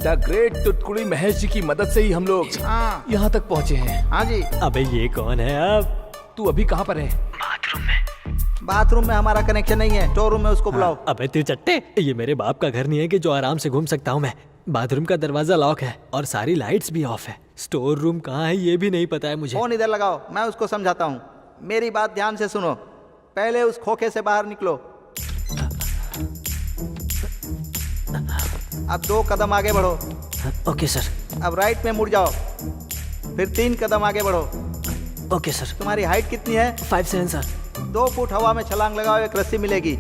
The great तुतकुड़ी Mahesh ji की मदद से ही हम लोग यहाँ तक पहुँचे हैं। हाँ जी। अबे ये कौन है अब? तू अभी कहाँ पर है? बाथरूम में हमारा कनेक्शन नहीं है, स्टोर रूम में उसको बुलाओ। अबे तिरचट्टे, ये मेरे बाप का घर नहीं है कि जो आराम से घूम सकता हूँ मैं। बाथरूम का दरवाजा लॉक है और सारी लाइट्स भी ऑफ है। स्टोर रूम कहाँ है ये भी नहीं पता है मुझे। फोन इधर लगाओ, मैं उसको समझाता हूँ। मेरी बात ध्यान से सुनो। पहले उस खोखे से बाहर निकलो। अब 2 कदम आगे बढ़ो। Okay sir. अब राइट में मुड़ जाओ, फिर 3 कदम आगे बढ़ो। Okay sir. तुम्हारी हाइट कितनी है? 5'7" सर। 2 फुट हवा में छलांग लगाओ, एक रस्सी मिलेगी।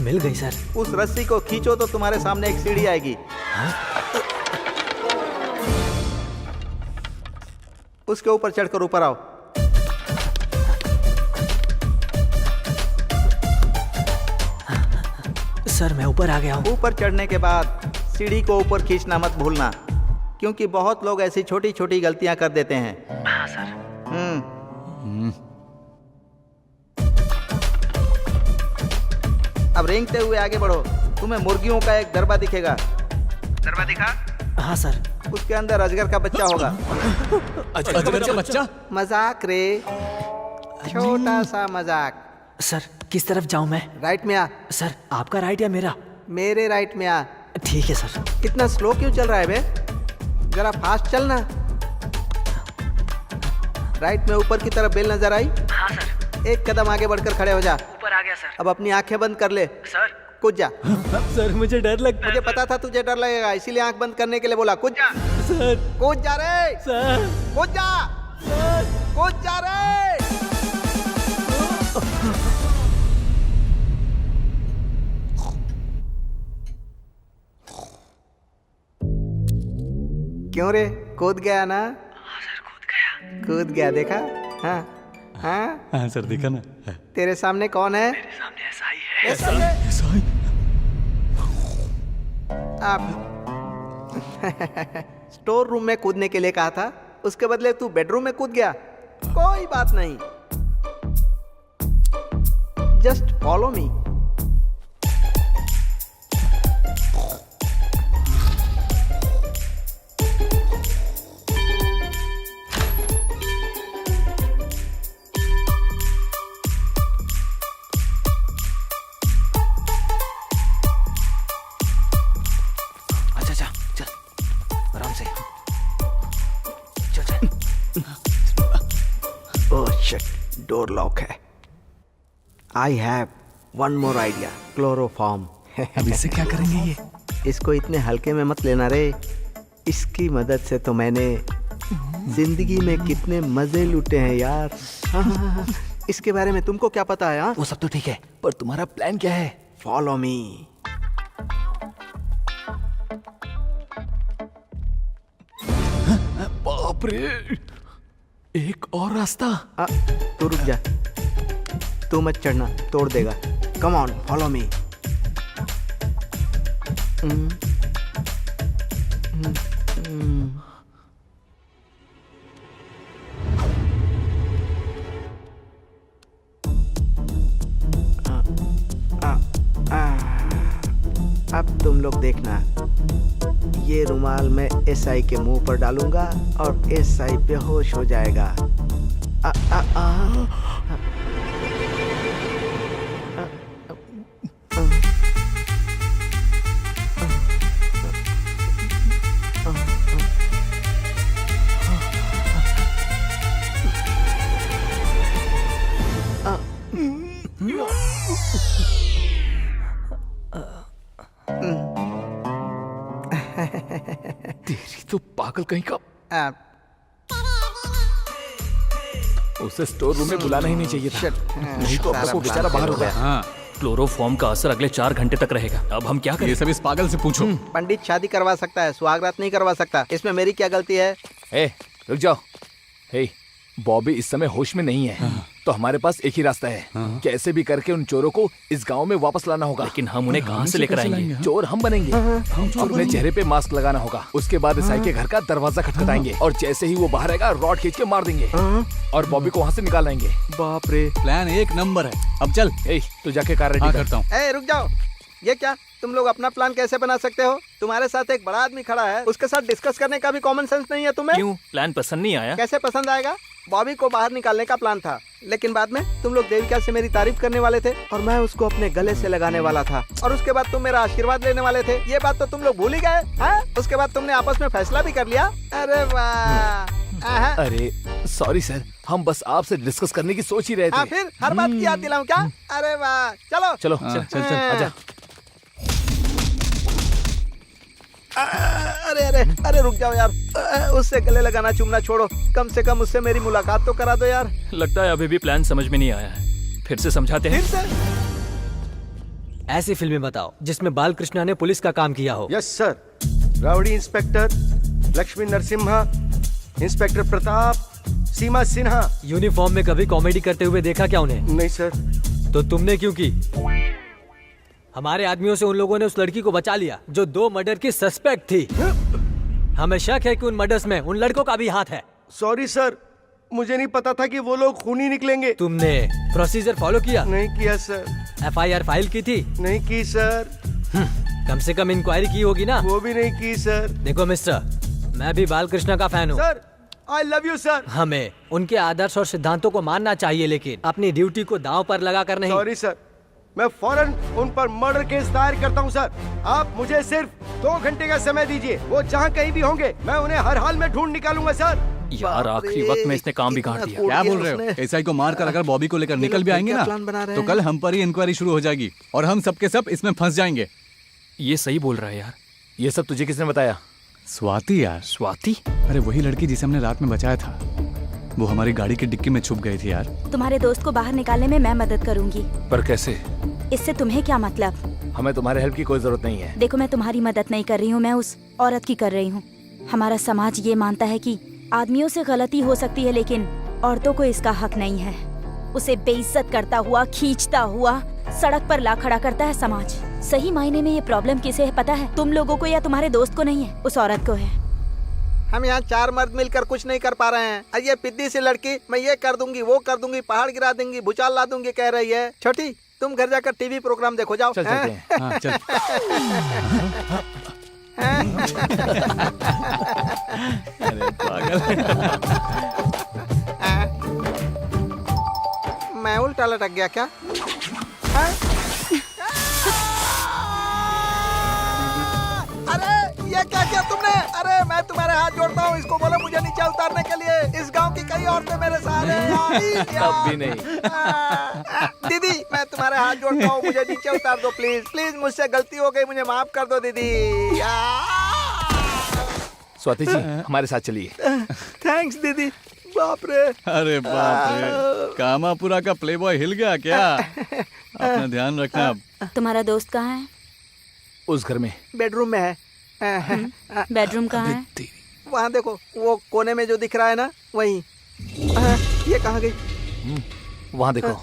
मिल गई सर। उस रस्सी को खींचो तो तुम्हारे सामने एक सीढ़ी आएगी। उसके ऊपर चढ़कर ऊपर आओ। सर मैं ऊपर आ गया हूँ। ऊपर चढ़ने के बाद सीढ़ी को ऊपर खींचना मत भूलना, क्योंकि बहुत लोग ऐसी छोटी छोटी गलतियां कर देते हैं। हाँ सर। अब रेंगते हुए आगे बढ़ो। तुम्हें मुर्गियों का एक दरबा दिखेगा। दरबा दिखा? हाँ सर। उसके अंदर अजगर का बच्चा होगा। अजगर का बच्चा? मजाक रे, छोटा सा मजाक। सर किस तरफ जाऊँ मैं? राइट में आ। सर आपका राइट या मेरा? मेरे राइट में आ। ठीक है सर। इतना स्लो क्यों चल रहा है बे? जरा फास्ट चलना। राइट में ऊपर की तरफ बेल नजर आई? हाँ सर। 1 कदम आगे बढ़कर खड़े हो जा। ऊपर आ गया सर। अब अपनी आंखें बंद कर ले। सर। कूद जा। सर मुझे डर लगता है। मुझे पता था तुझे डर लगेगा, इसीलिए आंख बंद करने के लिए बोला। कूद जा। सर। कूद जा रे। सर। कूद जा। कूद जा रे। क्यों रे, कूद गया ना? हाँ सर कूद गया। कूद गया, देखा? हाँ हाँ। हाँ सर देखा ना। तेरे सामने कौन है? मेरे सामने ऐसा ही है। ऐसा है? आप स्टोर रूम में कूदने के लिए कहा था, उसके बदले तू बेडरूम में कूद गया। कोई बात नहीं, just follow me. Door lock है। I have one more idea, chloroform. अब इससे क्या करेंगे ये? इसको इतने हल्के में मत लेना रे। इसकी मदद से तो मैंने जिंदगी में कितने मजे लूटे हैं यार। हाँ। इसके बारे में तुमको क्या पता है? वो सब तो ठीक है, पर तुम्हारा प्लान क्या है? Follow me. बाप रे, एक और रास्ता। तू रुक जा, तू मत चढ़ना, तोड़ देगा। Come on, follow me. अब तुम लोग देखना, ये रुमाल मैं एसआई के मुंह पर डालूंगा और एसआई बेहोश हो जाएगा। तेरी तो पागल कहीं का। उसे स्टोर रूम में बुलाना ही नहीं चाहिए था, नहीं तो अब तक वो बेचारा बाहर हो गया। हाँ क्लोरोफॉर्म का असर अगले 4 घंटे तक रहेगा। अब हम क्या करें? ये सब इस पागल से पूछो। पंडित शादी करवा सकता है, सुहागरात नहीं करवा सकता। इसमें मेरी क्या गलती है? ए, रुक जाओ। हे, बॉबी इस समय होश में नहीं है, तो हमारे पास एक ही रास्ता है। कैसे भी करके उन चोरों को इस गांव में वापस लाना होगा। लेकिन हम उन्हें कहाँ से लेकर आएंगे? चोर हम बनेंगे। अपने चेहरे पे मास्क लगाना होगा। उसके बाद ईसाई के घर का दरवाजा खटखटाएंगे और जैसे ही वो बाहर आएगा रॉड खींच के मार देंगे और बॉबी को वहाँ से निकाल लाएंगे। बाप रे, प्लान एक नंबर है। अब चल। ए, तू जाके कार रेडी हाँ कर। करता हूँ। ए रुक जाओ, ये क्या? तुम लोग अपना प्लान कैसे बना सकते हो? तुम्हारे साथ एक बड़ा आदमी खड़ा है, उसके साथ डिस्कस करने का भी कॉमन सेंस नहीं है तुम्हें? क्यों? प्लान पसंद नहीं आया? कैसे पसंद आएगा? बॉबी को बाहर निकालने का प्लान था, लेकिन बाद में तुम लोग देविका से मेरी तारीफ करने वाले थे और मैं उसको अपने गले से लगाने वाला था, और उसके बाद तुम मेरा आशीर्वाद लेने वाले थे। ये बात तो तुम लोग भूल ही गए हैं? उसके बाद तुमने आपस में फैसला भी कर लिया। अरे वाह। अरे सॉरी सर, हम बस आपसे डिस्कस करने की सोच ही रहे थे। फिर हर बात की याद दिलाऊं क्या? अरे वाह, चलो चलो हाँ, चल चल आजा। अरे अरे अरे रुक जाओ यार, उससे गले लगाना चूमना छोड़ो, कम से कम उससे मेरी मुलाकात तो करा दो यार। लगता है अभी भी प्लान समझ में नहीं आया है, फिर से समझाते हैं। फिर से? ऐसी फिल्में बताओ जिसमें बालकृष्णा ने पुलिस का काम किया हो। Yes sir, rowdy inspector, Lakshmi Narasimha, inspector Pratap, Seema Sinha. Uniform में कभी कॉमेडी करते हुए देखा क्या उन्हें? नहीं सर। तो तुमने क्यों की? हमारे आदमियों से उन लोगों ने उस लड़की को बचा लिया जो 2 मर्डर की सस्पेक्ट थी। हमें शक है कि उन मर्डर्स में उन लड़कों का भी हाथ है। सॉरी सर, मुझे नहीं पता था कि वो लोग खूनी निकलेंगे। तुमने प्रोसीजर फॉलो किया? नहीं किया सर। FIR फाइल की थी? नहीं की सर। कम से कम इंक्वायरी की होगी ना? वो भी नहीं की सर। देखो मिस्टर, मैं भी बालकृष्णा का फैन हूँ। Sir I love you sir. हमें उनके आदर्श और सिद्धांतों को मानना चाहिए, लेकिन अपनी ड्यूटी को दांव पर लगा कर नहीं। सॉरी सर, मैं फौरन उन पर मर्डर केस दायर करता हूं सर। आप मुझे सिर्फ 2 घंटे का समय दीजिए, वो जहां कहीं भी होंगे मैं उन्हें हर हाल में ढूंढ निकालूंगा सर। यार आखिरी वक्त में इसने काम भी काट दिया। क्या बोल रहे हो? एसआई को मार कर अगर बॉबी को लेकर निकल भी आएंगे ना, तो कल हम पर ही इंक्वायरी शुरू हो जाएगी और हम सबके सब इसमें फंस जाएंगे। ये सही बोल रहा है यार। ये सब तुझे किसने बताया? स्वाति यार। स्वाति? अरे वही लड़की जिसे हमने रात में बचाया था, वो हमारी गाड़ी की डिक्की में छुप गई थी यार। तुम्हारे दोस्त को बाहर निकालने में मैं मदद करूंगी। पर कैसे? इससे तुम्हें क्या मतलब? हमें तुम्हारे हेल्प की कोई जरूरत नहीं है। देखो, मैं तुम्हारी मदद नहीं कर रही हूँ, मैं उस औरत की कर रही हूँ। हमारा समाज ये मानता है कि आदमियों से गलती हो सकती है, लेकिन औरतों को इसका हक नहीं है। उसे बेइज्जत करता हुआ, खींचता हुआ सड़क पर ला खड़ा करता है समाज। सही मायने में ये प्रॉब्लम किसे है पता है? तुम लोगों को या तुम्हारे दोस्त को नहीं है, उस औरत को है। हम यहाँ 4 मर्द मिलकर कुछ नहीं कर पा रहे हैं, और ये पिद्दी सी लड़की मैं ये कर दूंगी, वो कर दूंगी, पहाड़ गिरा दूंगी, भूचाल ला दूंगी कह रही है। छोटी, तुम घर जाकर टीवी प्रोग्राम देखो, जाओ। चल चलते हैं। हाँ चल। अरे पागल। मैं उल्टा लटक गया क्या? हाँ? अरे ये क्या किया तुमने? अरे मैं तुम्हारे हाथ जोड़ता हूँ, इसको बोलो मुझे नीचे उतारने के लिए। इस गांव की कई औरतें मेरे सहारे हैं। अब भी नहीं। दीदी, मैं तुम्हारे हाथ जोड़ता हूँ, मुझे नीचे उतार दो प्लीज प्लीज। मुझसे गलती हो गई, मुझे माफ कर दो दीदी। स्वाति जी हमारे साथ चलिए। थैंक्स दीदी। बाप रे। अरे बाप रे, कामापुरा का प्लेबॉय हिल गया क्या? अपना ध्यान रखना अब। तुम्हारा दोस्त कहाँ है? उस घर में। बेडरूम में है। बेडरूम कहाँ है? वहाँ देखो, वो कोने में जो दिख रहा है ना, वहीं। ये कहाँ गई? वहाँ देखो।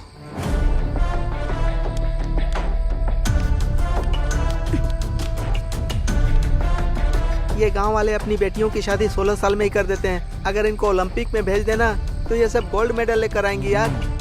ये गांव वाले अपनी बेटियों की शादी 16 साल में ही कर देते हैं। अगर इनको ओलंपिक में भेज देना तो ये सब गोल्ड मेडल लेकर आएंगी यार।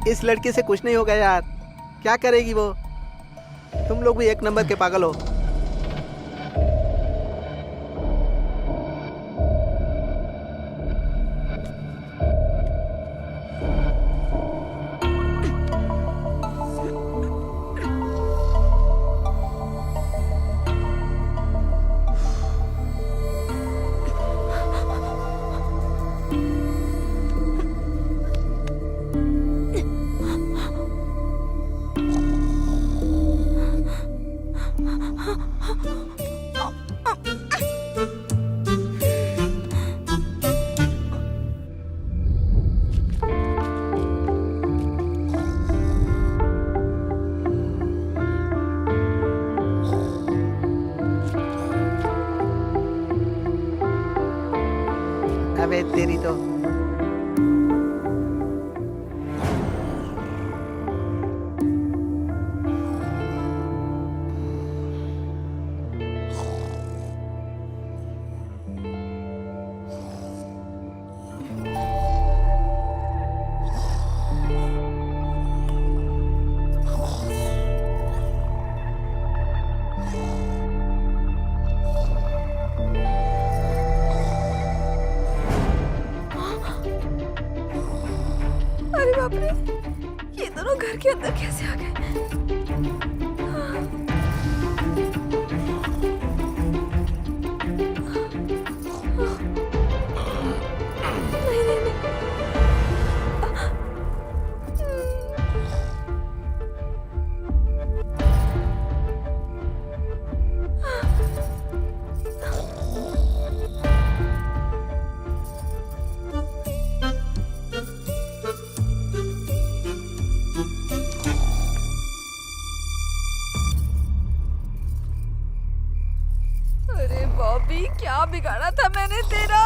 इस लड़की से कुछ नहीं होगा यार, क्या करेगी वो? तुम लोग भी एक नंबर के पागल हो। अरे बाप रे, ये दोनों घर के अंदर कैसे आ गए? नहीं नहीं नहीं। अरे बॉबी, क्या बिगाड़ा था मैंने तेरा?